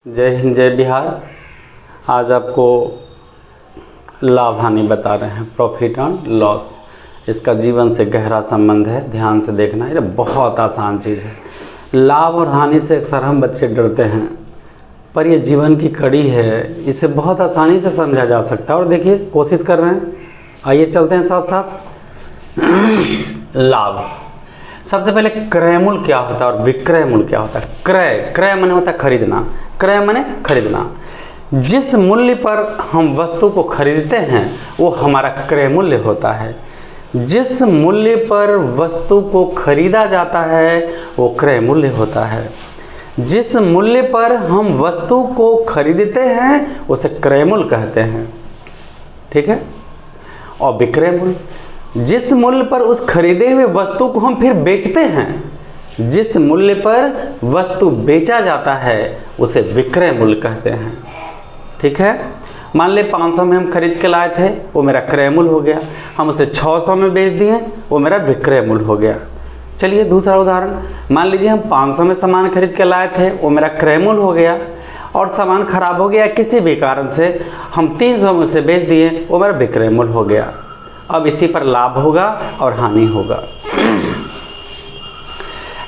जय हिंद जय बिहार। आज आपको लाभ हानि बता रहे हैं, प्रॉफिट एंड लॉस। इसका जीवन से गहरा संबंध है, ध्यान से देखना। ये बहुत आसान चीज़ है। लाभ और हानि से अक्सर हम बच्चे डरते हैं, पर ये जीवन की कड़ी है, इसे बहुत आसानी से समझा जा सकता है। और देखिए, कोशिश कर रहे हैं। आइए चलते हैं साथ साथ। लाभ, सबसे पहले क्रय मूल्य क्या होता है और विक्रय मूल्य क्या होता है। क्रय माने होता है खरीदना। क्रय माने खरीदना। जिस मूल्य पर हम वस्तु को खरीदते हैं वो हमारा क्रय मूल्य होता है। जिस मूल्य पर वस्तु को खरीदा जाता है वो क्रय मूल्य होता है। जिस मूल्य पर हम वस्तु को खरीदते हैं उसे क्रय मूल्य कहते हैं, ठीक है। और विक्रय मूल्य, जिस मूल्य पर उस खरीदे हुए वस्तु को हम फिर बेचते हैं, जिस मूल्य पर वस्तु बेचा जाता है उसे विक्रय मूल्य कहते हैं, ठीक है। मान ले 500 में हम खरीद के लाए थे, वो मेरा क्रय मूल्य हो गया। हम उसे 600 में बेच दिए, वो मेरा विक्रय मूल्य हो गया। चलिए दूसरा उदाहरण, मान लीजिए हम 500 में सामान खरीद के लाए थे, वो मेरा क्रय मूल्य हो गया। और सामान खराब हो गया किसी भी कारण से, हम 300 में उसे बेच दिए, वो मेरा विक्रय मूल्य हो गया। अब इसी पर लाभ होगा और हानि होगा।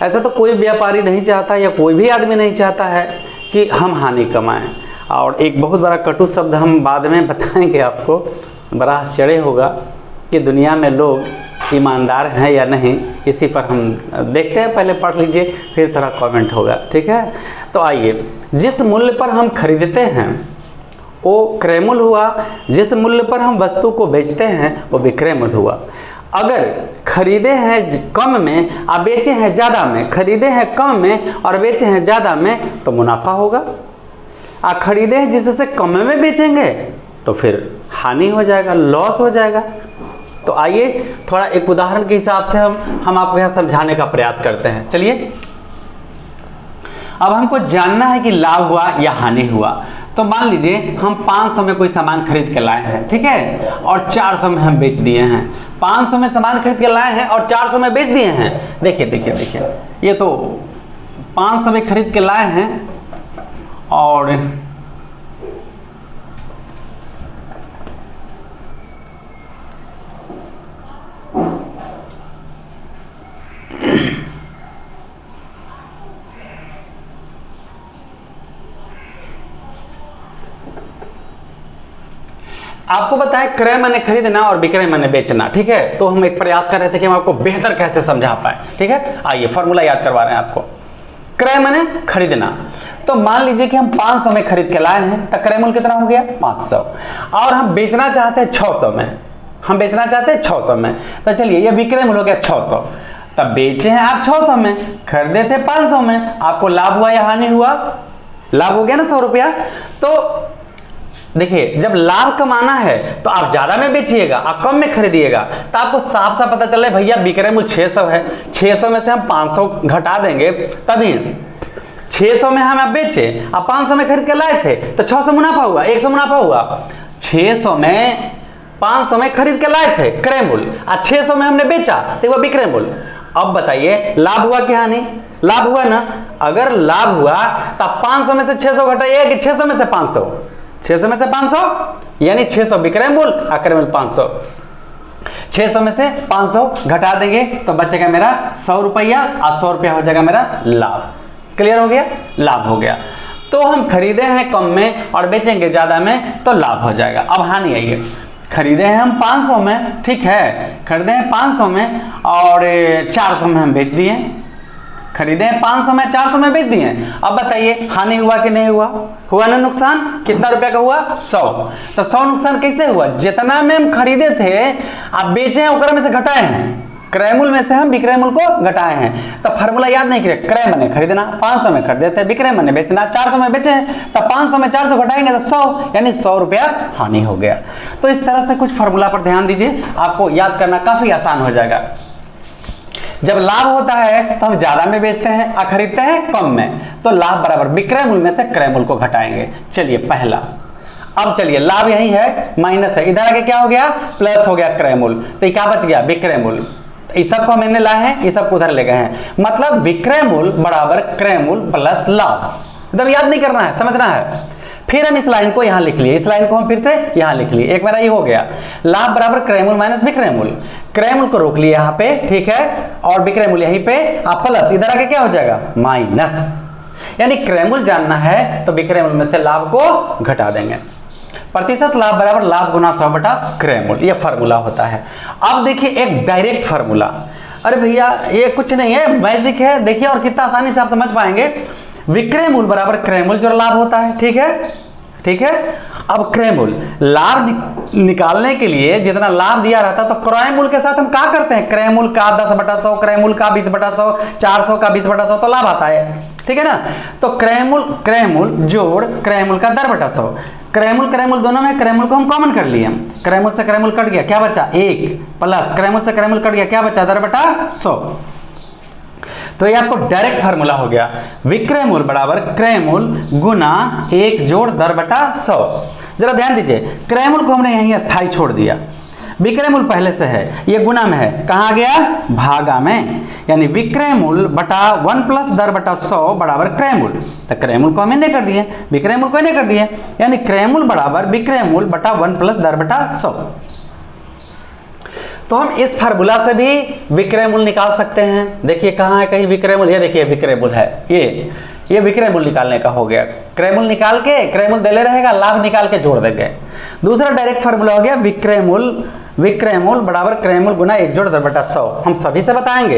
ऐसा तो कोई व्यापारी नहीं चाहता या कोई भी आदमी नहीं चाहता है कि हम हानि कमाएं। और एक बहुत बड़ा कटु शब्द हम बाद में बताएंगे आपको, बड़ा आश्चर्य होगा कि दुनिया में लोग ईमानदार हैं या नहीं। इसी पर हम देखते हैं, पहले पढ़ लीजिए फिर थोड़ा कमेंट होगा, ठीक है। तो आइए, जिस मूल्य पर हम खरीदते हैं वो क्रय मूल्य हुआ, जिस मूल्य पर हम वस्तु को बेचते हैं वो विक्रय मूल्य हुआ। अगर खरीदे हैं कम में और बेचे हैं ज़्यादा में, खरीदे हैं कम में और बेचे हैं ज़्यादा में तो मुनाफा होगा। और खरीदे हैं जिससे कम में बेचेंगे तो फिर हानि हो जाएगा, लॉस हो जाएगा। तो आइए थोड़ा एक उदाहरण के हिसाब से हम आपको यहाँ समझाने का प्रयास करते हैं। चलिए, अब हमको जानना है कि लाभ हुआ या हानि हुआ। तो मान लीजिए हम 500 में कोई सामान खरीद के लाए हैं, ठीक है, और 400 में हम बेच दिए हैं। 500 में सामान खरीद के लाए हैं और 400 में बेच दिए हैं। देखिए देखिए देखिए, ये तो 500 में खरीद के लाए हैं और आपको बताएं क्रय माने खरीदना और विक्रय माने बेचना, ठीक है। तो हम एक प्रयास कर रहे थे कि हम आपको बेहतर कैसे समझा पाए, ठीक है। आइए फॉर्मूला याद करवा रहे हैं आपको। क्रय माने खरीदना, तो मान लीजिए कि हम 500 में खरीद के लाए हैं, तो क्रय मूल्य कितना हो गया 500, और हम बेचना चाहते हैं 600 में, हम बेचना चाहते हैं 600 में। तो चलिए ये विक्रय मूल्य हो गया 600। तब बेचे हैं आप 600 में, खरीदे थे 500 में, आपको लाभ हुआ या हानि हुआ? लाभ हो गया ना 100 रुपया। तो देखिए, जब लाभ कमाना है तो आप ज्यादा में बेचिएगा, आप कम में खरीदिएगा, तो आपको साफ साफ पता चले भैया विक्रय मूल्य 600 है, 600 में से हम 500 घटा देंगे, तभी 600 में हम आप बेचे, आप 500 में खरीद के लाए थे तो 600 मुनाफा हुआ, 100 मुनाफा हुआ। 600 में 500 में खरीद के लाए थे क्रय मूल्य, और 600 में हमने बेचा तो वह विक्रय मूल्य। अब बताइए लाभ हुआ कि हानि? लाभ हुआ ना। अगर लाभ हुआ तो 500 में से 600 घटाइए कि 600 में से 500, 600 में से 500 यानी 600 विक्रय मूल्य और क्रय मूल्य 500। 600 में से 500 घटा देंगे तो बचेगा मेरा 100 रुपया, और 100 रुपया हो जाएगा मेरा लाभ। क्लियर हो गया? लाभ हो गया। तो हम खरीदे हैं कम में और बेचेंगे ज्यादा में तो लाभ हो जाएगा। अब हानि आइए, खरीदे हैं हम 500 में, ठीक है, खरीदे हैं 500 में और 400 में हम बेच दिए। खरीदे हैं 500 में, 400 में बेच दिए। अब बताइए हानि हुआ कि नहीं हुआ? हुआ ना नुकसान। कितना रुपया का हुआ? 100। तो 100 नुकसान कैसे हुआ? जितना में हम खरीदे थे आप बेचे हैं उकर में से घटाए हैं, क्रय मूल्य में से हम विक्रय मूल्य को घटाए हैं। तो फार्मूला याद नहीं किया, क्रय माने खरीदना, 500 में खरीदे थे, विक्रय माने बेचना, 400 में बेचे हैं, तो 500 में 400 घटाएंगे तो 100, यानी 100 रुपया हानि हो गया। तो इस तरह से कुछ फार्मूला पर ध्यान दीजिए, आपको याद करना काफी आसान हो जाएगा। जब लाभ होता है तो हम ज्यादा में बेचते हैं और खरीदते हैं कम में, तो लाभ बराबर विक्रय मूल्य में से क्रय मूल्य को घटाएंगे। चलिए पहला, अब चलिए लाभ यही है, माइनस है, इधर आके क्या हो गया? प्लस हो गया क्रय मूल्य, तो क्या बच गया? विक्रय मूल्य। इस सब को मैंने लाए हैं, इस सब को उधर ले गए हैं, मतलब विक्रय मूल्य बराबर क्रय मूल्य प्लस लाभ। एकदम याद नहीं करना है, समझना है। फिर हम इस लाइन को यहाँ लिख लिए, इस लाइन को हम फिर से यहाँ लिख लिए। एक मेरा ये हो गया, लाभ बराबर क्रय मूल माइनस विक्रय मूल। क्रय मूल को रोक लिए यहाँ पे, ठीक है, और विक्रय मूल यहीं पे, आप प्लस इधर आके क्या हो जाएगा माइनस। यानी क्रय मूल जानना है तो विक्रय मूल में से लाभ को घटा देंगे। प्रतिशत लाभ बराबर लाभ गुना 100 बटा क्रय मूल, ये फार्मूला होता है। अब देखिए एक डायरेक्ट फार्मूला, अरे भैया ये कुछ नहीं है, मैजिक है, देखिए और कितना आसानी से आप समझ पाएंगे। विक्रय मूल बराबर क्रय मूल जो लाभ होता है, ठीक है, ठीक है। अब क्रय मूल लाभ निकालने के लिए जितना लाभ दिया रहता है तो क्रय मूल के साथ हम क्या करते हैं, क्रय मूल का 10 बटा 100, क्रय मूल का 20 बटा 100, 400 का 20 बटा 100 तो लाभ आता है, ठीक है ना। तो क्रय मूल जोड़ क्रय मूल का 10 बटा 100, क्रय मूल दोनों में क्रय मूल को हम कॉमन कर लिए, क्रय मूल से क्रय मूल कट गया, क्या बचा 1, प्लस क्रय मूल से क्रय मूल कट गया, क्या बचा 10 बटा 100। तो ये आपको डायरेक्ट फार्मूला हो गया, विक्रय मूल बराबर क्रय मूल गुना 1 जोड़ 10 बटा 100। जरा ध्यान दीजिए, क्रय मूल को हमने यहीं स्थायी छोड़ दिया, विक्रय मूल पहले से है, ये गुना में है, कहाँ गया भागा में, यानी विक्रय मूल बटा 1 प्लस 10 बटा 100 बराबर क्रय मूल। तो क्रय मूल को हम इन्हें कर दिए, विक्रय मूल को इन्हें कर दिए, यानी क्रय मूल बराबर विक्रय मूल बटा 1 प्लस 10 बटा 100। तो हम इस फार्मूला से भी विक्रय मूल निकाल सकते हैं। देखिए कहाँ है कहीं विक्रय मूल, ये देखिए विक्रय मूल है, ये विक्रय मूल निकालने का हो गया। क्रय मूल निकाल के क्रय मूल दे ले रहेगा, लाभ निकाल के जोड़ देंगे। दूसरा डायरेक्ट फार्मूला हो गया विक्रय मूल बराबर क्रय मूल गुना 1 जोड़ 10 बटा 100। हम सभी से बताएंगे,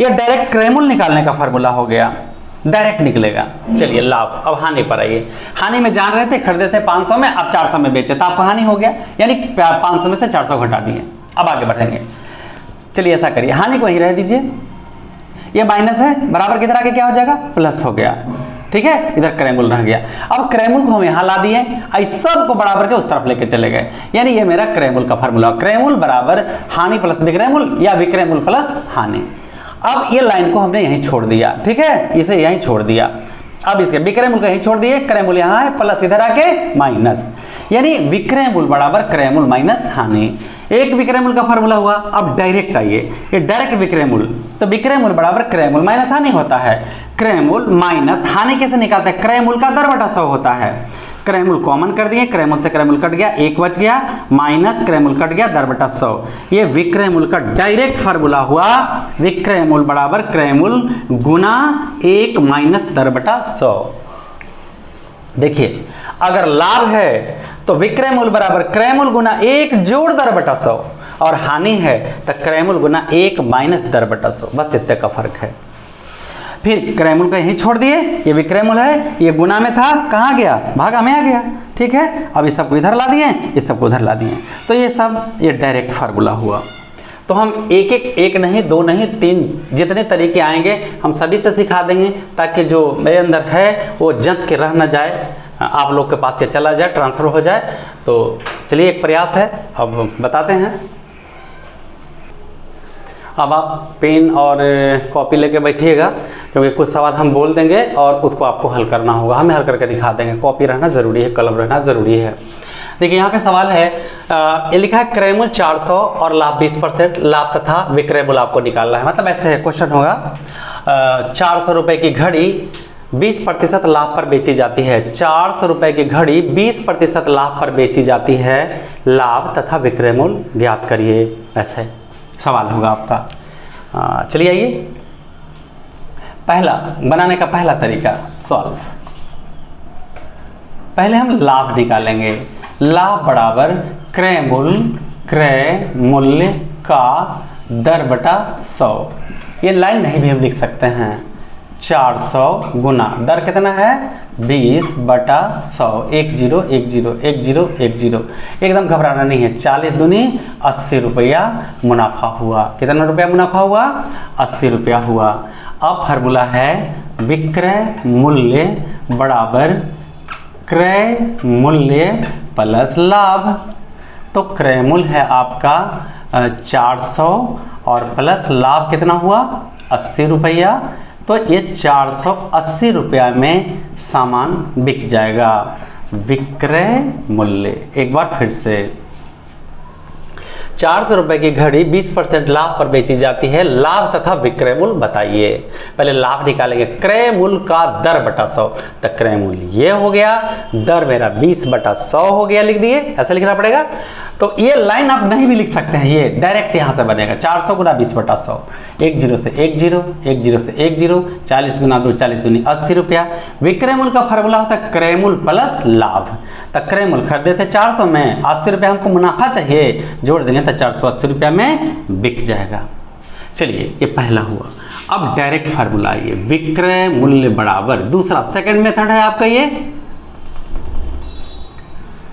ये डायरेक्ट क्रय मूल निकालने का फार्मूला हो गया, डायरेक्ट निकलेगा। चलिए लाभ, अब हानि पर आइए। हानि में जान रहे थे खरीदे थे 500 में, अब 400 में बेचे तो आपको हानि हो गया, यानी 500 में से 400 घटा दिए। अब आगे बढ़ेंगे, चलिए ऐसा करिए, हानि को वहीं रह दीजिए, ये माइनस है, बराबर किधर आके क्या हो जाएगा प्लस हो गया, ठीक है, इधर क्रय मूल रह गया। अब क्रय मूल को हम यहाँ ला दिए, इस सब को बराबर के उस तरफ लेके चले गए, यानी ये मेरा क्रय मूल का फार्मूला, क्रय मूल बराबर हानि प्लस विक्रय मूल या विक्रय मूल प्लस हानि। अब ये लाइन को हमने यहीं छोड़ दिया, ठीक है, इसे यहीं छोड़ दिया। अब इसके विक्रय मूल को यहीं छोड़ दिए, क्रय मूल यहाँ है, प्लस इधर आके माइनस, यानी विक्रय मूल बराबर क्रय मूल माइनस हानि। एक विक्रय मूल का फार्मूला हुआ। अब डायरेक्ट आइए, ये डायरेक्ट विक्रय मूल, तो विक्रय मूल बराबर क्रय मूल माइनस हानि होता है। क्रय मूल माइनस हानि कैसे निकालते हैं, क्रय मूल का 10 बटा 100 होता है। क्रय मूल कॉमन कर दिए, क्रय मूल से क्रय मूल कट गया, 1 बच गया, माइनस क्रय मूल कट गया 10 बटा 100। ये विक्रय मूल का डायरेक्ट फार्मूला हुआ, विक्रय मूल बराबर क्रय मूल गुना 1 माइनस 10 बटा 100। देखिए अगर लाभ है तो विक्रय मूल बराबर क्रय मूल गुना 1 जोड़ 10 बटा 100, और हानि है तो क्रय मूल गुना 1 माइनस 10 बटा 100, बस इतने का फर्क है। फिर क्रय मूल को यहीं छोड़ दिए, ये विक्रय मूल है, ये गुना में था, कहाँ गया भागा में आ गया, ठीक है। अब इस सबको इधर ला दिए, इस सबको उधर ला दिए, तो ये सब ये डायरेक्ट फार्मूला हुआ। तो हम एक नहीं, 2 नहीं, 3 जितने तरीके आएंगे हम सभी से सिखा देंगे, ताकि जो मेरे अंदर है वो जंत के रह न जाए, आप लोग के पास ये चला जाए, ट्रांसफ़र हो जाए। तो चलिए एक प्रयास है, अब बताते हैं। अब आप पेन और कॉपी लेके बैठिएगा, क्योंकि कुछ सवाल हम बोल देंगे और उसको आपको हल करना होगा, हमें हल करके दिखा देंगे। कॉपी रहना ज़रूरी है, कलम रहना ज़रूरी है। देखिए यहाँ पे सवाल है, ये लिखा है क्रय मूल 400 और लाभ 20%, लाभ तथा विक्रय मूल आपको निकालना है। मतलब ऐसे क्वेश्चन होगा, 400 रुपये की घड़ी 20% लाभ पर बेची जाती है, 400 रुपये की घड़ी 20% लाभ पर बेची जाती है, लाभ तथा विक्रय मूल ज्ञात करिए, ऐसे सवाल होगा आपका। चलिए आइए, पहला बनाने का पहला तरीका सॉल्व। पहले हम लाभ निकालेंगे, लाभ बराबर क्रय मूल्य का 10 बटा 100। ये लाइन नहीं भी हम लिख सकते हैं, 400 गुना दर कितना है 20 बटा 100, 10 10 10 10, एकदम घबराना नहीं है। 40 दूनी 80 रुपया मुनाफा हुआ। कितना रुपया मुनाफा हुआ 80 रुपया हुआ। अब फार्मूला है विक्रय मूल्य बराबर क्रय मूल्य प्लस लाभ। तो क्रय मूल्य है आपका 400 और प्लस लाभ कितना हुआ 80 रुपया। तो ये 480 रुपया में सामान बिक जाएगा। विक्रय मूल्य, एक बार फिर से 400 रुपये की घड़ी 20% लाभ पर बेची जाती है, लाभ तथा विक्रय मूल्य बताइए। पहले लाभ निकालेंगे, क्रय मूल्य का दर बटा 100, तो क्रय मूल्य ये हो गया, दर मेरा 20/100 हो गया, लिख दिए, ऐसे लिखना पड़ेगा। तो ये लाइन आप नहीं भी लिख सकते हैं, ये डायरेक्ट यहाँ से बनेगा 400 गुना 20/100, 1 0 से 1 0, 1 0 से 1 0, 40 गुना 2, 40 दूनी 80 रुपया। विक्रय मूल्य का फार्मूला होता है क्रय मूल्य प्लस लाभ, तो क्रय मूल्य खरीदे थे 400 में, 80 रुपया हमको मुनाफा चाहिए, जोड़ देंगे तो 480 रुपया में बिक जाएगा। चलिए ये पहला हुआ। अब डायरेक्ट फार्मूला आइए, विक्रय मूल्य बराबर दूसरा सेकंड मेथड है आपका,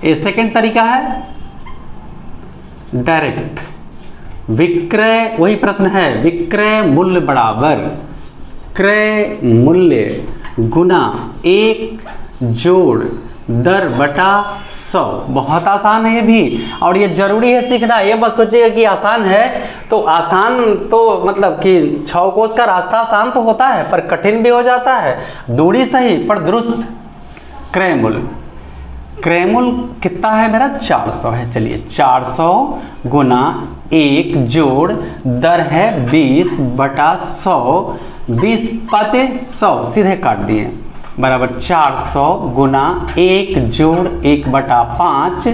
ये सेकंड तरीका है डायरेक्ट। विक्रय, वही प्रश्न है, विक्रय मूल्य बराबर क्रय मूल्य गुना 1 जोड़ दर बटा 100। बहुत आसान है ये भी, और ये जरूरी है सीखना। ये बस सोचिएगा कि आसान है तो आसान, तो मतलब कि 6 कोस का रास्ता आसान तो होता है पर कठिन भी हो जाता है, दूरी सही पर दुरुस्त। क्रय मूल्य, क्रय मूल्य कितना है मेरा 400 है। चलिए 400 गुना 1 जोड़ दर है 20/100, 20 5 100 सीधे काट दिए, बराबर 400 गुना 1 जोड़ 1/5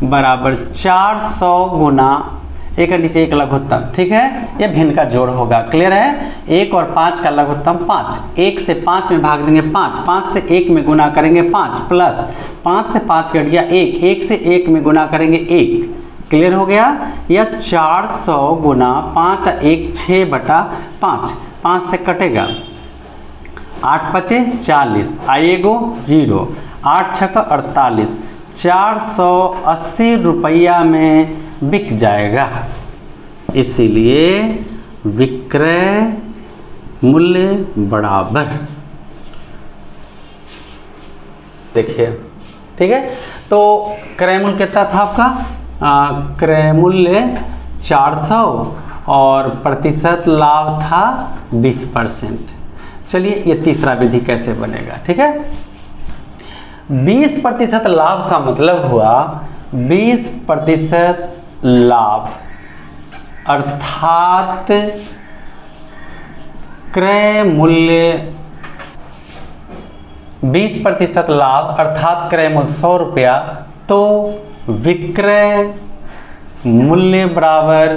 बराबर 400 गुना, एक नीचे 1 लघुत्तम, ठीक है, ये भिन्न का जोड़ होगा, क्लियर है। 1 और 5 का लघुत्तम 5, 1 से 5 में भाग देंगे 5, 5 से 1 में गुना करेंगे 5, प्लस 5 से 5 कट गया 1, 1 से 1 में गुना करेंगे 1, क्लियर हो गया। या 400 गुना 5 1 6/5, 5 से कटेगा 8 5 40, आइएगो 0, 8 6 48, 480 रुपया में बिक जाएगा। इसीलिए विक्रय मूल्य बराबर, देखिए ठीक है। तो क्रय मूल्य कितना था आपका, क्रय मूल्य 400 और प्रतिशत लाभ था 20%। चलिए ये तीसरा विधि कैसे बनेगा, ठीक है। 20% लाभ का मतलब हुआ 20% लाभ, अर्थात क्रय मूल्य 20% लाभ अर्थात क्रय मूल्य 100 रुपया, तो विक्रय मूल्य बराबर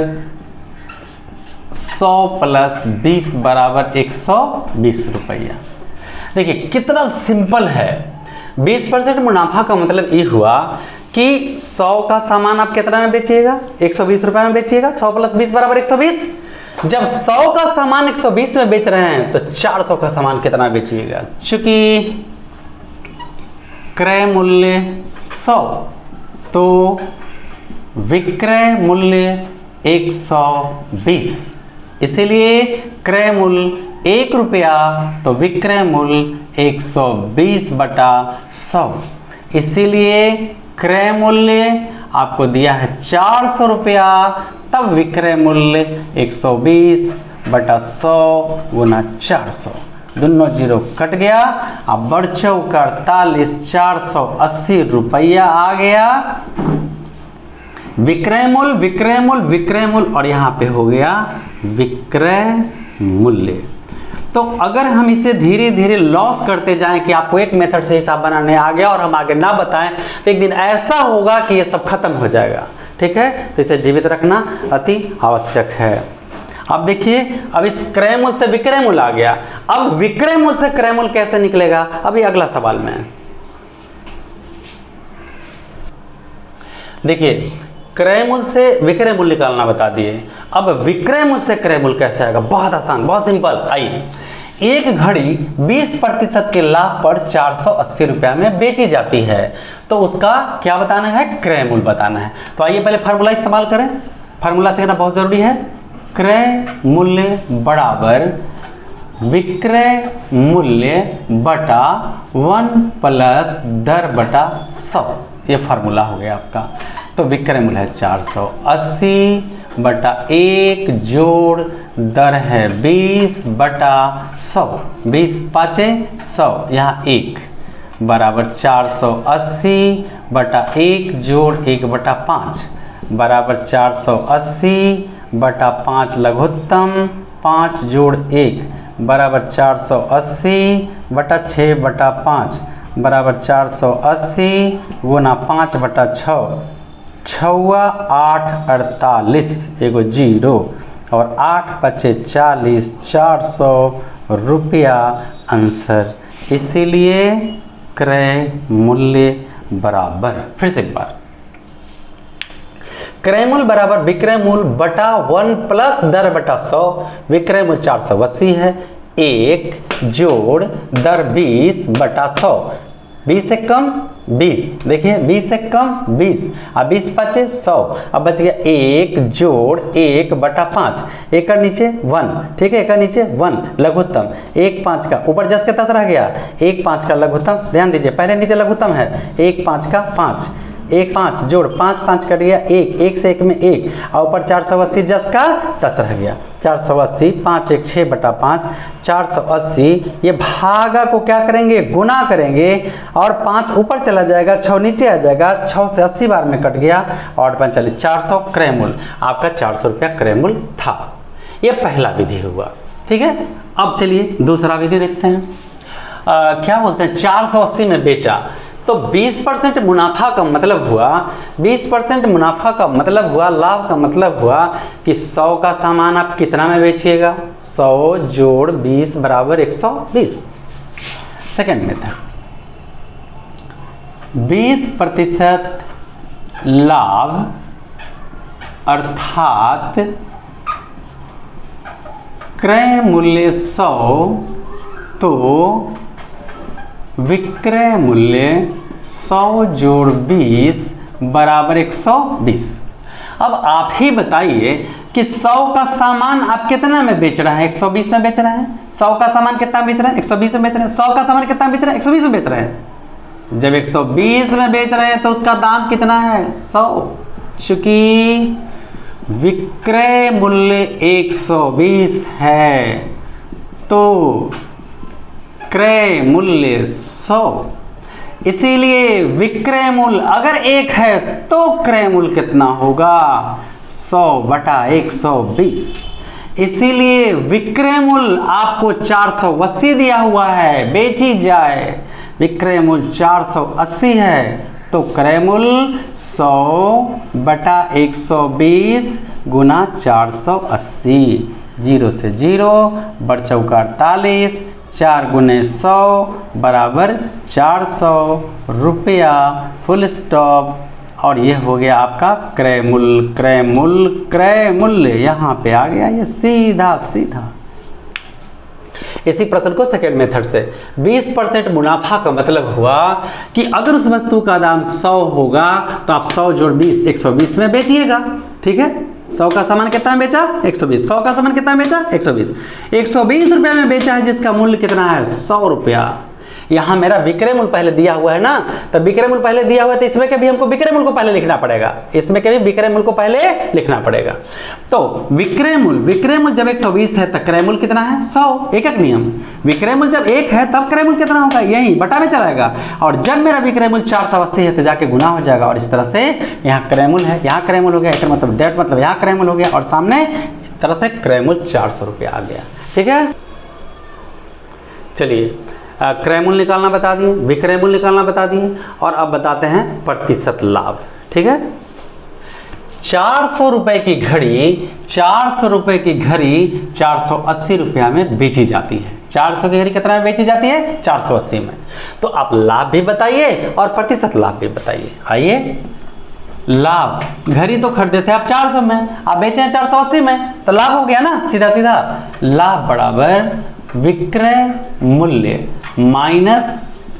100 प्लस 20 बराबर 120 रुपया। देखिए कितना सिंपल है। 20% मुनाफा का मतलब ये हुआ कि 100 का सामान आप कितना में बेचिएगा, 120 रुपये में बेचिएगा, 100 प्लस 20 बराबर 120। जब 100 का सामान 120 में बेच रहे हैं तो 400 का सामान कितना बेचिएगा, चूंकि क्रय मूल्य 100 तो विक्रय मूल्य 120, इसीलिए क्रय मूल्य 1 रुपया तो विक्रय मूल्य 120/100। इसीलिए क्रय मूल्य आपको दिया है 400 रुपया, तब विक्रय मूल्य 120/100 गुना 400, दोनों जीरो कट गया, अब बढ़ चौक 48, 480 रुपया आ गया। विक्रय मूल्य विक्रय मूल्य विक्रय मूल्य, और यहाँ पे हो गया विक्रय मूल्य। तो अगर हम इसे धीरे धीरे लॉस करते जाएं कि आपको एक मेथड से हिसाब बनाने आ गया और हम आगे ना बताएं, तो एक दिन ऐसा होगा कि ये सब खत्म हो जाएगा, ठीक है। तो इसे जीवित रखना अति आवश्यक है। अब देखिए, अब इस क्रय मूल्य से विक्रय मूल्य आ गया, अब विक्रय मूल्य से क्रय मूल्य कैसे निकलेगा, अभी अगला सवाल में देखिए। क्रय मूल्य से विक्रय मूल्य निकालना बता दिए, अब विक्रय मूल्य से क्रय मूल्य कैसे आएगा, बहुत आसान बहुत सिंपल। आइए, एक घड़ी 20% के लाभ पर 480 रुपया में बेची जाती है, तो उसका क्या बताना है, क्रय मूल्य बताना है। तो आइए पहले फार्मूला इस्तेमाल करें, फार्मूला सीखना बहुत जरूरी है। क्रय मूल्य बराबर विक्रय मूल्य बटा 1 प्लस दर बटा 100, ये फार्मूला हो गया आपका। तो विक्रय मूल्य है 480/1 जोड़ दर है 20/100, 20 5 100, यहाँ 1 बराबर 480/1 जोड़ 1/5 बराबर 480 बटा 5 लघुत्तम 5 जोड़ 1 बराबर 480 बटा 6 बटा 5 बराबर 480 गुना 5 बटा 6 छवा 8 48 एगो जीरो और 8 पचे 40 400 रुपया आंसर। इसीलिए क्रय मूल्य बराबर, फिर से एक बार, क्रय मूल्य बराबर विक्रय मूल्य बटा 1 प्लस दर बटा 100। विक्रय मूल्य 480 है, 1 जोड़ दर 20 बटा 100, 20 से कम 20, देखिए 20 से कम 20, अब 20 बचे 100, अब बच गया 1 जोड़ 1 बटा 5, 1 का नीचे 1, ठीक है, 1 का नीचे 1 लघुत्तम, 1 5 का ऊपर जस के तस रह गया, 1 5 का लघुत्तम, ध्यान दीजिए पहले नीचे लघुत्तम है, 1 5 का 5, 1 5 जोड़ 5 5 कट गया 1, 1 से 1 में 1 और ऊपर 480 जस का तस रह गया, 480 5 1 6 बटा 5, 480 ये भागा को क्या करेंगे, गुना करेंगे और 5 ऊपर चला जाएगा, 6 नीचे आ जाएगा, 6 से 80 बार में कट गया और 45 400 क्रय मूल्य, आपका 400 रुपया क्रय मूल्य था। ये पहला विधि हुआ, ठीक है। अब चलिए दूसरा विधि देखते हैं। क्या बोलते हैं, 480 में बेचा तो 20% मुनाफा का मतलब हुआ, 20% मुनाफा का मतलब हुआ, लाभ का मतलब हुआ कि 100 का सामान आप कितना में बेचिएगा, 100 जोड़ 20 बराबर 120। सेकेंड में था 20% लाभ अर्थात क्रय मूल्य 100 तो विक्रय मूल्य 100 जोड़ 20 बराबर 120। अब आप ही बताइए कि 100 का सामान आप कितना में बेच रहे हैं, 120 में बेच रहे हैं। 100 का सामान कितना बेच रहे हैं, 120 में बेच रहे हैं। 100 का सामान कितना बेच रहे हैं, 120 में बेच रहे हैं। जब 120 में बेच रहे हैं तो उसका दाम कितना है, 100। चूंकि विक्रय मूल्य 120 है तो क्रय मूल्य 100, इसीलिए विक्रय मूल्य अगर 1 है तो क्रय मूल्य कितना होगा, 100 बटा 120। इसीलिए विक्रय मूल्य आपको 480 दिया हुआ है, बेची जाए, विक्रय मूल्य 480 है तो क्रय मूल्य 100 बटा 120 गुना 480, 0 से 0 बढ़ चौका 48, 4 गुने 100 बराबर 400 रुपया, फुल स्टॉप। और ये हो गया आपका क्रय मूल्य, क्रय मूल्य, क्रय मूल्य यहाँ पे आ गया ये सीधा सीधा। इसी प्रश्न को सेकेंड मेथड से 20% मुनाफा का मतलब हुआ कि अगर उस वस्तु का दाम 100 होगा तो आप 100 जोड़ 20 120 में बेचिएगा, ठीक है। 100 का सामान कितना में बेचा, 120। 100 का सामान कितना में बेचा, 120। 120 रुपये में बेचा है जिसका मूल्य कितना है, 100 रुपया। यहाँ मेरा विक्रय मूल्य पहले दिया हुआ है ना, तो विक्रय मूल्य पहले दिया हुआ है तो इसमें कभी हमको विक्रय मूल्य को पहले लिखना पड़ेगा, इसमें कभी विक्रय मूल्य को पहले लिखना पड़ेगा। तो विक्रय मूल्य जब 120 है तो क्रय मूल्य कितना है, 100। एक नियम, विक्रय मूल्य जब 1 है तब क्रय मूल्य कितना होगा, यही बटा में चलाएगा। और जब मेरा विक्रय मूल्य 480 है तो जाके गुना हो जाएगा और इस तरह से यहाँ क्रय मूल्य है, यहाँ क्रय मूल्य हो गया, एक मतलब डेट मतलब यहाँ क्रय मूल्य हो गया और सामने इस तरह से क्रय मूल्य 400 रुपया आ गया, ठीक है। चलिए क्रय मूल्य निकालना बता दिए, विक्रय मूल्य निकालना बता दिए और अब बताते हैं प्रतिशत लाभ, ठीक है। 400 रुपये की घड़ी, 400 रुपये की घड़ी 480 रुपया में बेची जाती है। 400 की घड़ी कितना में बेची जाती है, 480 में। तो आप लाभ भी बताइए और प्रतिशत लाभ भी बताइए। आइए, लाभ, घड़ी तो खरीदे थे आप 400 में, आप बेचे हैं 480 में, तो लाभ हो गया ना, सीधा सीधा। लाभ बराबर विक्रय मूल्य माइनस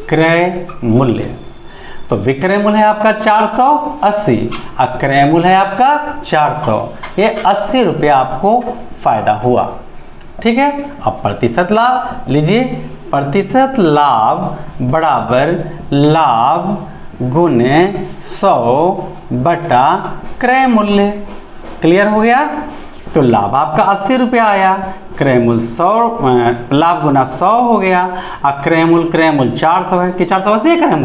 क्रय मूल्य। तो विक्रय मूल्य है आपका 480 और क्रय मूल्य है आपका 400, ये 80 रुपया आपको फायदा हुआ, ठीक है। अब प्रतिशत लाभ लीजिए, प्रतिशत लाभ बराबर लाभ गुने 100 बटा क्रय मूल्य। क्लियर हो गया। तो लाभ आपका 80 रुपया आया, क्रय मूल्य 100, लाभ गुना 100 हो गया और क्रय मूल्य 400 है कि 480 है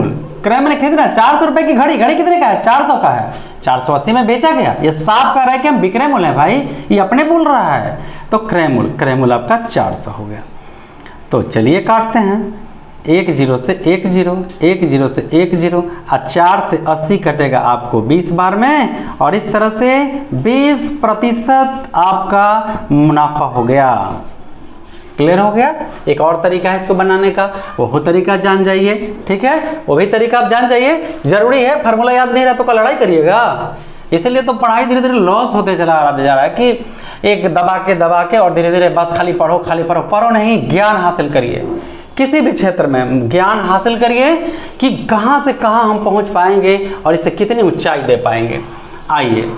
क्रय क्रय मैंने खरीदना, 400 रुपए की घड़ी, घड़ी कितने का है, 400 का है, 480 में बेचा गया। ये साफ कह रहा है कि हम विक्रय मूल्य है भाई, ये अपने बोल रहा है। तो क्रय मूल्य आपका 400 हो गया। तो चलिए काटते हैं, 1 0 से 1 0, 1 0 से 1 0, और 4 से 80 कटेगा आपको 20 बार में, और इस तरह से 20% आपका मुनाफा हो गया। क्लियर हो गया। एक और तरीका है इसको बनाने का, वो तरीका जान जाइए, ठीक है, वो भी तरीका आप जान जाइए, जरूरी है। फार्मूला याद नहीं रहा तो कल लड़ाई करिएगा। इसलिए तो पढ़ाई धीरे धीरे लॉस होते चला जा रहा है कि एक दबा के और धीरे धीरे बस खाली पढ़ो पढ़ो नहीं, ज्ञान हासिल करिए। किसी भी क्षेत्र में ज्ञान हासिल करिए कि कहाँ से कहाँ हम पहुँच पाएंगे और इसे कितनी ऊंचाई दे पाएंगे। आइए,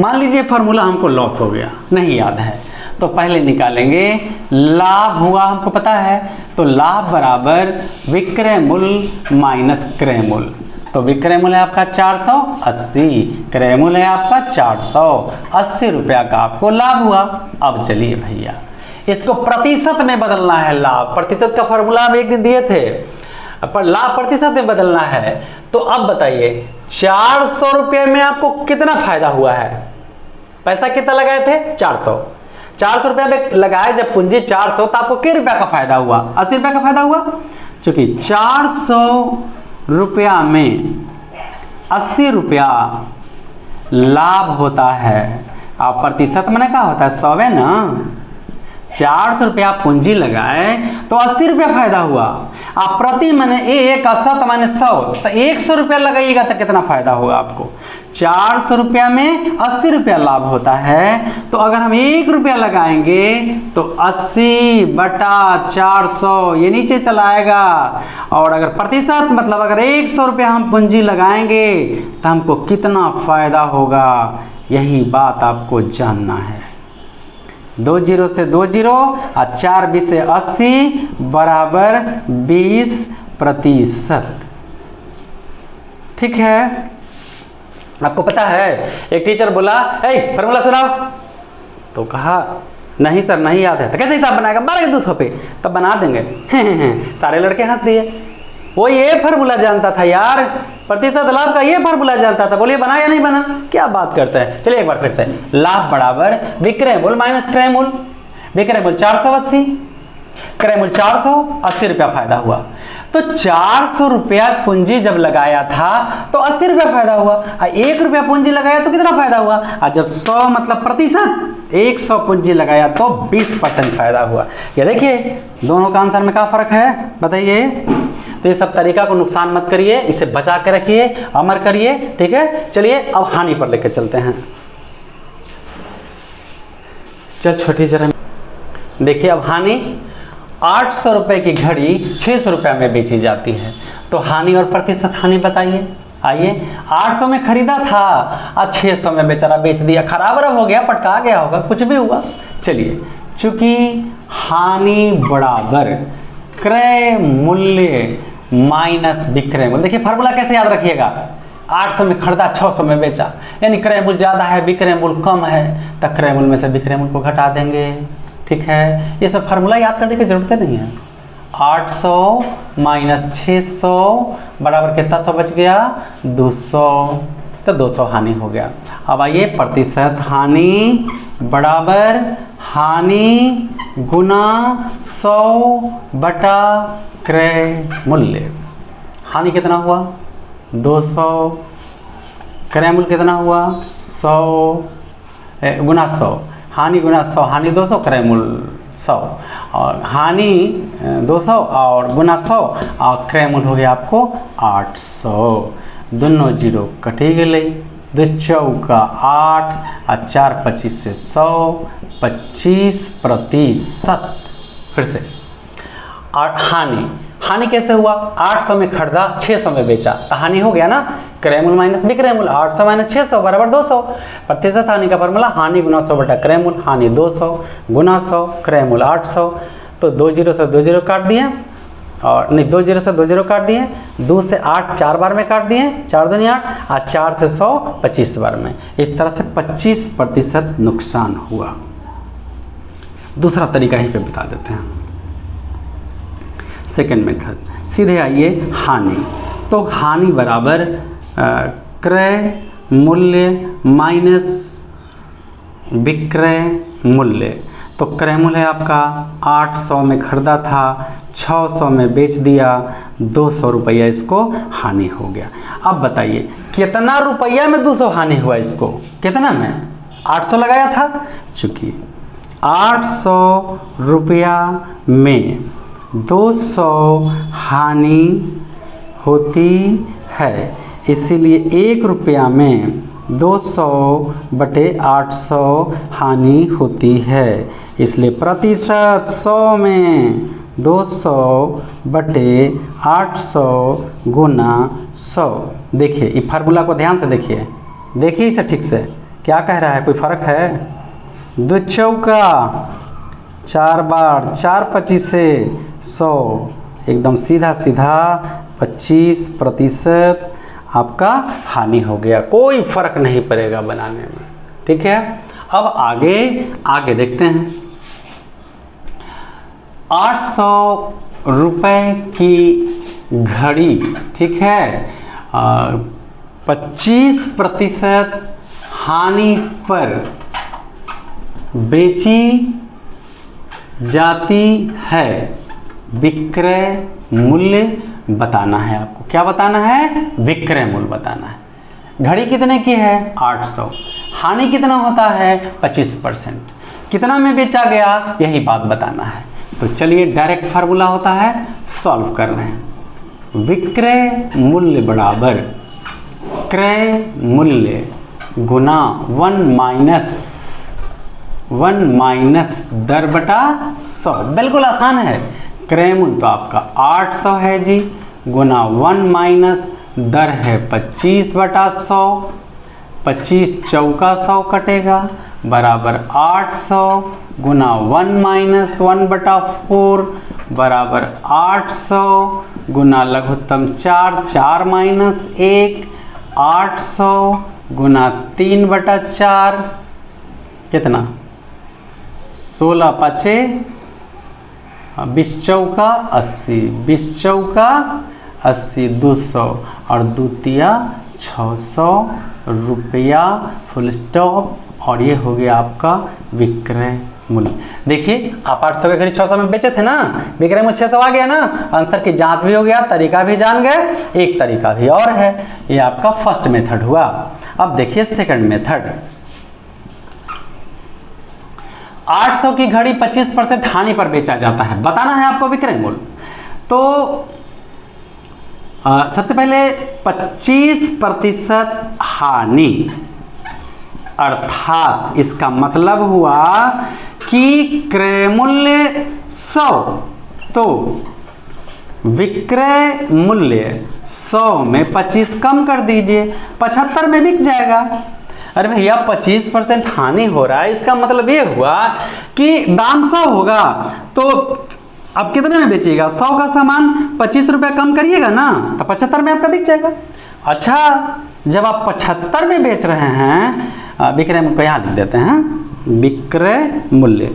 मान लीजिए फार्मूला हमको लॉस हो गया, नहीं याद है, तो पहले निकालेंगे लाभ हुआ, हमको पता है, तो लाभ बराबर विक्रय मूल्य माइनस क्रय मूल्य। तो विक्रय मूल्य है आपका 480, क्रय मूल्य है आपका 480 रुपया का आपको लाभ हुआ। अब चलिए भैया इसको प्रतिशत में बदलना है। लाभ प्रतिशत का फार्मूला हम एक दिन दिए थे, पर लाभ प्रतिशत में बदलना है। तो अब बताइए 400 रुपये में आपको कितना फायदा हुआ है, पैसा कितना लगाए थे 400 रुपया में लगाए जब पूंजी 400, तो आपको कितने रुपया का फायदा हुआ, 80 रुपया का फायदा हुआ। चूंकि 400 रुपया में 80 रुपया लाभ होता है, आप प्रतिशत में क्या होता है 100 है ना। 400 रुपया पूंजी लगाए तो 80 रुपया फायदा हुआ। आप प्रति मैंने एक 80 मैंने 100, तो 100 रुपया लगाइएगा तो कितना फायदा होगा आपको। 400 रुपया में 80 रुपया लाभ होता है, तो अगर हम 1 रुपया लगाएंगे तो 80 बटा 400 ये नीचे चला आएगा। और अगर प्रतिशत मतलब अगर 100 रुपया हम पूंजी लगाएंगे तो हमको कितना फायदा होगा, यही बात आपको जानना है। 2 0 से 2 0 और 4 20 से 80 बराबर 20%। ठीक है, आपको पता है एक टीचर बोला फार्मूला सुनाओ, तो कहा नहीं सर नहीं याद है। तो कैसे हिसाब बनाएगा, मारेंगे दूध पे, तब बना देंगे। सारे लड़के हंस दिए। वो ये फार्मूला जानता था यार, प्रतिशत लाभ का ये फार्मूला जानता था। बोलिए बना या नहीं बना, क्या बात करता है। चलिए एक बार फिर से, लाभ बराबर विक्रय मूल्य माइनस क्रय मूल्य। विक्रय मूल्य 480, क्रय मूल्य 480 रुपया फायदा हुआ। तो 400 रुपया पूंजी जब लगाया था तो 80 रुपया फायदा हुआ, और 1 रुपया पूंजी लगाया तो कितना फायदा हुआ। और जब 100 मतलब प्रतिशत 100 पूंजी लगाया तो 20% फायदा हुआ। ये देखिए दोनों का आंसर में क्या फर्क है बताइए। तो ये सब तरीका को नुकसान मत करिए, इसे बचा के रखिए, अमर करिए। ठीक है, चलिए अब हानि पर लेकर चलते हैं। चल छोटी जरा देखिए, अब हानि 800 रुपये की घड़ी 600 रुपये में बेची जाती है, तो हानि और प्रतिशत हानि बताइए। आइए, 800 में खरीदा था और 600 में बेचारा बेच दिया, खराब हो गया, पटका गया होगा, कुछ भी हुआ। चलिए, चूंकि हानि बराबर क्रय मूल्य माइनस विक्रय मूल्य। देखिए फार्मूला कैसे याद रखिएगा, 800 में खरीदा 600 में बेचा, यानी क्रय मूल्य ज़्यादा है विक्रय मूल्य कम है, तो क्रय मूल्य में से विक्रय मूल्य को घटा देंगे। ठीक है, ये सब फार्मूला याद करने की जरूरत नहीं है। 800 माइनस 600 बराबर कितना 100 बच गया 200, तो 200 हानि हो गया। अब आइए, प्रतिशत हानि बराबर हानि गुना 100 बटा क्रय मूल्य। हानि कितना हुआ 200, क्रय मूल्य कितना हुआ 100 गुना 100, हानि गुना 100, हानि 200 क्रय मूल्य 100, और हानि 200 और गुना 100 और क्रय मूल्य हो गया आपको 800। दोनों जीरो कटी गई, 2 चौका 8 और 4 25 से 100, 25%। फिर से, और हानि कैसे हुआ, 800 में खरीदा 600 में बेचा, तो हानि हो गया ना, क्रय मूल्य माइनस विक्रय मूल्य, 800 माइनस 600 बराबर 200। प्रतिशत हानि का फॉर्मूला हानि गुना 100 बटा क्रय मूल्य, हानि 200 गुना 100 क्रय मूल्य 800। तो 2 0 से 2 0 काट दिए, और नहीं 2 0 से 2 0 काट दिए, 2 से 8 4 बार में काट दिए, 4 दूनी 8, और 4 से 100 25 बार में। इस तरह से 25% नुकसान हुआ। दूसरा तरीका ही पे बता देते हैं, सेकेंड मेथड। सीधे आइए हानि। तो हानि बराबर क्रय मूल्य माइनस विक्रय मूल्य। तो क्रय मूल्य है आपका 800 में खरीदा था, 600 में बेच दिया, 200 रुपया इसको हानि हो गया। अब बताइए कितना रुपया में 200 हानि हुआ इसको, कितना में? 800 लगाया था, चूँकि 800 रुपया में 200 हानि होती है, इसीलिए 1 रुपया में 200 बटे 800 हानि होती है, इसलिए प्रतिशत 100 में 200 बटे 800 गुना 100। देखिए ये फार्मूला को ध्यान से देखिए इसे ठीक से, क्या कह रहा है, कोई फर्क है? 2 चौका 4 बार 4 25 से 100, एकदम सीधा 25% आपका हानि हो गया, कोई फर्क नहीं पड़ेगा बनाने में। ठीक है, अब आगे देखते हैं। 800 रुपये की घड़ी, ठीक है, 25% हानि पर बेची जाती है, विक्रय मूल्य बताना है आपको। क्या बताना है? विक्रय मूल्य बताना है। घड़ी कितने की है? 800। हानि कितना होता है? 25%। कितना में बेचा गया, यही बात बताना है। तो चलिए डायरेक्ट फार्मूला होता है, सॉल्व कर रहे हैं। विक्रय मूल्य बराबर क्रय मूल्य गुना 1 माइनस दर बटा 100। बिल्कुल आसान है। क्रय मूल्य तो आपका 800 है जी, गुना 1 माइनस दर है 25 बटा 100, 25 चौका 100 कटेगा, बराबर 800 गुना 1 माइनस 1 बटा 4 बराबर 800 गुना लघुत्तम 4, 4 माइनस 1, 800 गुना 3 बटा 4, कितना? 16 पाँचे 20 चौका 80, 20 चौका 80, 200 और दूतिया 600 रुपया, फुल स्टॉप। और ये हो गया आपका विक्रय मूल्य। देखिए आप 800 के करीब 600 में बेचे थे ना, विक्रय मूल्य 600 आ गया ना। आंसर की जांच भी हो गया, तरीका भी जान गए। एक तरीका भी और है, ये आपका फर्स्ट मेथड हुआ। अब देखिए सेकंड मेथड। 800 की घड़ी 25% हानि पर बेचा जाता है, बताना है आपको विक्रय मूल्य। तो सबसे पहले 25% हानि, अर्थात इसका मतलब हुआ कि क्रय मूल्य 100, तो विक्रय मूल्य 100 में 25 कम कर दीजिए, 75 में बिक जाएगा। अरे भैया 25% हानि हो रहा है, इसका मतलब ये हुआ कि दाम 100 होगा, तो अब कितने में बेचिएगा? 100 का सामान 25 रुपया कम करिएगा ना, तो 75 में आपका बिक जाएगा। अच्छा, जब आप 75 में बेच रहे हैं, विक्रय मूल्य को यहाँ लिख देते हैं, विक्रय मूल्य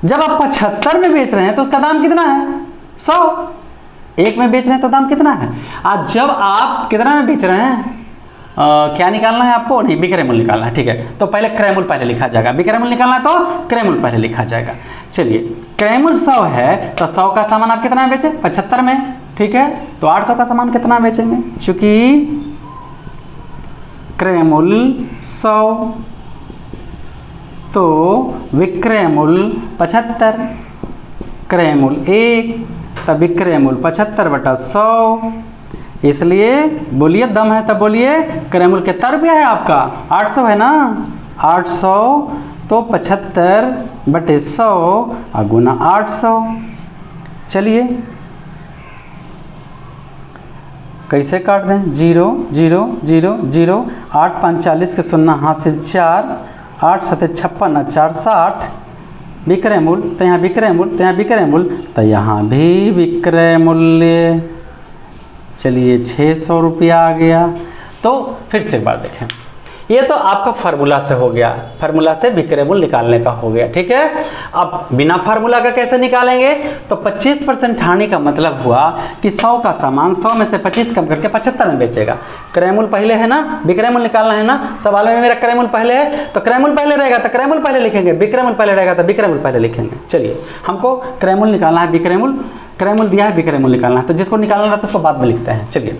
जब आप 75 में बेच रहे हैं तो उसका दाम कितना है? 100। 1 में बेच रहे हैं तो दाम कितना है? आज जब आप कितना में बेच रहे हैं, क्या निकालना है आपको? नहीं, विक्रय मूल्य निकालना है। ठीक है, तो पहले क्रय मूल्य पहले लिखा जाएगा, विक्रय मूल्य निकालना है तो क्रय मूल्य पहले लिखा जाएगा। चलिए, क्रय मूल्य 100 है तो 100 का सामान आप कितना में बेचे? 75 में। ठीक है, तो 800 का सामान कितना बेचेंगे? चूंकि क्रय मूल्य 100 तो विक्रय मूल्य 75, क्रय मूल्य 1 तब विक्रय मूल्य 75 बटा 100। इसलिए बोलिए, दम है तब बोलिए, क्रय मूल्य कितना रुपया है आपका? 800 है ना, 800 तो 75 बटे 100 और गुना 800। चलिए कैसे काट दें? 0 0 0 0, 8 5 40 के 0 हासिल 4, 8 7 56 4 60, विक्रय मूल्य तो यहाँ विक्रय मूल्य, तो यहाँ विक्रय मूल्य, तो यहाँ भी विक्रय मूल्य। चलिए 600 रुपया आ गया। तो फिर से एक बार देखें, ये तो आपका फार्मूला से हो गया, फार्मूला से विक्रय मूल्य निकालने का हो गया, ठीक है। अब बिना फार्मूला का कैसे निकालेंगे, तो 25% हानि का मतलब हुआ कि 100 का सामान 100 में से 25 कम करके 75 में बेचेगा। क्रय मूल्य पहले है ना, विक्रय मूल्य निकालना है ना, सवाल में मेरा क्रय मूल्य पहले है तो क्रय मूल्य पहले रहेगा तो क्रय मूल्य पहले लिखेंगे, विक्रय मूल्य पहले रहेगा तो विक्रय मूल्य पहले लिखेंगे। चलिए, हमको क्रय मूल्य निकालना है, विक्रय मूल्य, क्रय मूल्य दिया है, विक्रय मूल्य निकालना है, तो जिसको निकालना रहता है उसको बाद में लिखते हैं। चलिए,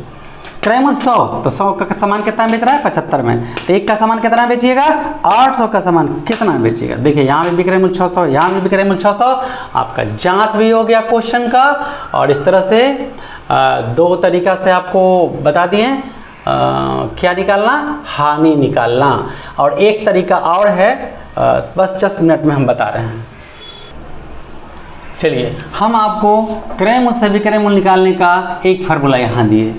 क्रय मूल्य 100, तो 100 का सामान कितना बेच रहा है, 75 में, तो एक का सामान कितना बेचिएगा, 800 का सामान कितना बेचिएगा। देखिए यहाँ भी विक्रय मूल्य 600, यहाँ भी विक्रय मूल्य 600, आपका जांच भी हो गया क्वेश्चन का। और इस तरह से दो तरीका से आपको बता दिए क्या निकालना, हानि निकालना, और एक तरीका और है बस 10 मिनट में हम बता रहे हैं। चलिए, हम आपको क्रय मूल्य से विक्रय मूल्य निकालने का एक फार्मूला यहाँ दिए,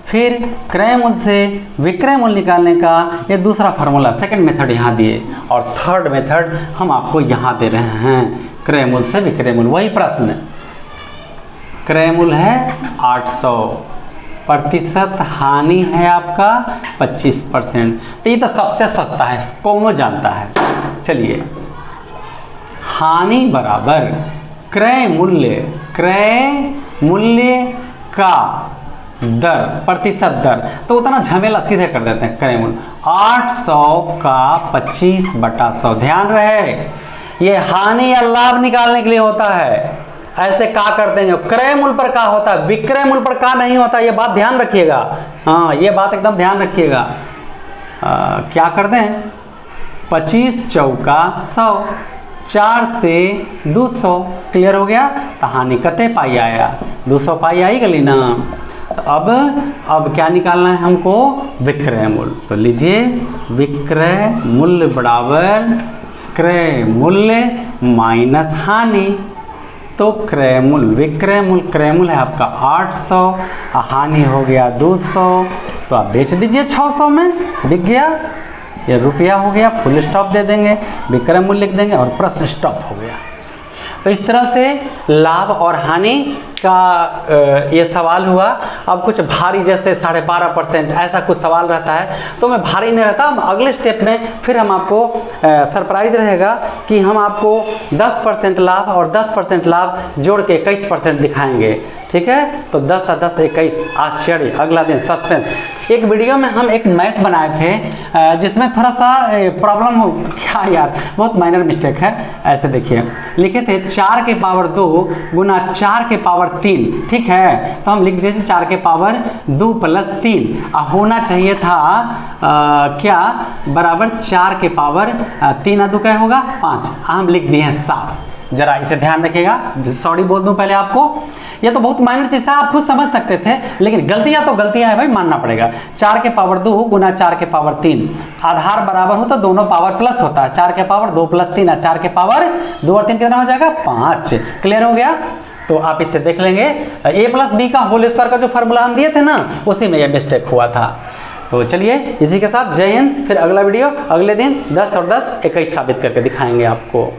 फिर क्रय मूल्य से विक्रय मूल्य निकालने का ये दूसरा फार्मूला, सेकंड मेथड यहाँ दिए, और थर्ड मेथड हम आपको यहाँ दे रहे हैं, क्रय मूल्य से विक्रय मूल्य। वही प्रश्न, क्रय मूल्य है 800, प्रतिशत हानि है आपका 25%, तो ये तो सबसे सस्ता है, कौन जानता है। चलिए, हानि बराबर क्रय मूल्य का दर, प्रतिशत दर, तो उतना झमेला सीधे कर देते हैं। क्रय मूल्य 800 का 25/100, ध्यान रहे ये हानि या लाभ निकालने के लिए होता है, ऐसे का करते हैं। क्रय मूल्य पर का होता है, विक्रय मूल्य पर का नहीं होता, ये बात ध्यान रखिएगा। हाँ, ये बात एकदम ध्यान रखिएगा। क्या करते हैं, 25 चौका 100, 4 से 200, क्लियर हो गया। तो हानि कते पाई आया, 200 पाई आई गली ना। तो अब क्या निकालना है हमको, विक्रय मूल्य। तो लीजिए, विक्रय मूल्य बराबर क्रय मूल्य माइनस हानि, तो क्रय मूल्य, विक्रय मूल्य, क्रय मूल्य है आपका 800, हानि हो गया 200, तो आप बेच दीजिए 600 में, बिक गया, ये रुपया हो गया, फुल स्टॉप दे देंगे, विक्रय मूल्य लिख देंगे और प्रश्न स्टॉप हो गया। तो इस तरह से लाभ और हानि का ये सवाल हुआ। अब कुछ भारी जैसे 12.5% ऐसा कुछ सवाल रहता है तो मैं भारी नहीं रहता। अगले स्टेप में फिर हम आपको सरप्राइज रहेगा कि हम आपको 10% लाभ और 10% लाभ जोड़ के 21% दिखाएंगे, ठीक है। तो 10 और 10 21 आश्चर्य, अगला दिन सस्पेंस। एक वीडियो में हम एक मैथ बनाए थे जिसमें थोड़ा सा प्रॉब्लम हो क्या यार, बहुत माइनर मिस्टेक है। ऐसे देखिए, लिखे थे 4 के पावर 2 गुना 4 के पावर 3, ठीक है। तो हम लिख दिए थे 4 के पावर 2 प्लस 3, होना चाहिए था क्या, बराबर 4 के पावर 3 और 2 क्या होगा 5, हम लिख दिए हैं 7। जरा इसे ध्यान रखिएगा, सॉरी बोल दूं पहले आपको, ये तो बहुत माइनर चीज था, आप खुद समझ सकते थे, लेकिन गलतियां तो गलतियां है भाई, मानना पड़ेगा। 4 के पावर 2 गुना 4 के पावर 3, आधार बराबर हो तो दोनों पावर प्लस होता है। 4 के पावर 2 प्लस 3 और 4 के पावर 2 और 3 कितना हो जाएगा 5, क्लियर हो गया। तो आप इसे देख लेंगे, a प्लस बी का होल स्क्वायर का जो फॉर्मूला हम दिए थे ना, उसी में ये मिस्टेक हुआ था। तो चलिए, इसी के साथ जय हिंद। फिर अगला वीडियो अगले दिन 10 और 10 21 साबित करके दिखाएंगे आपको।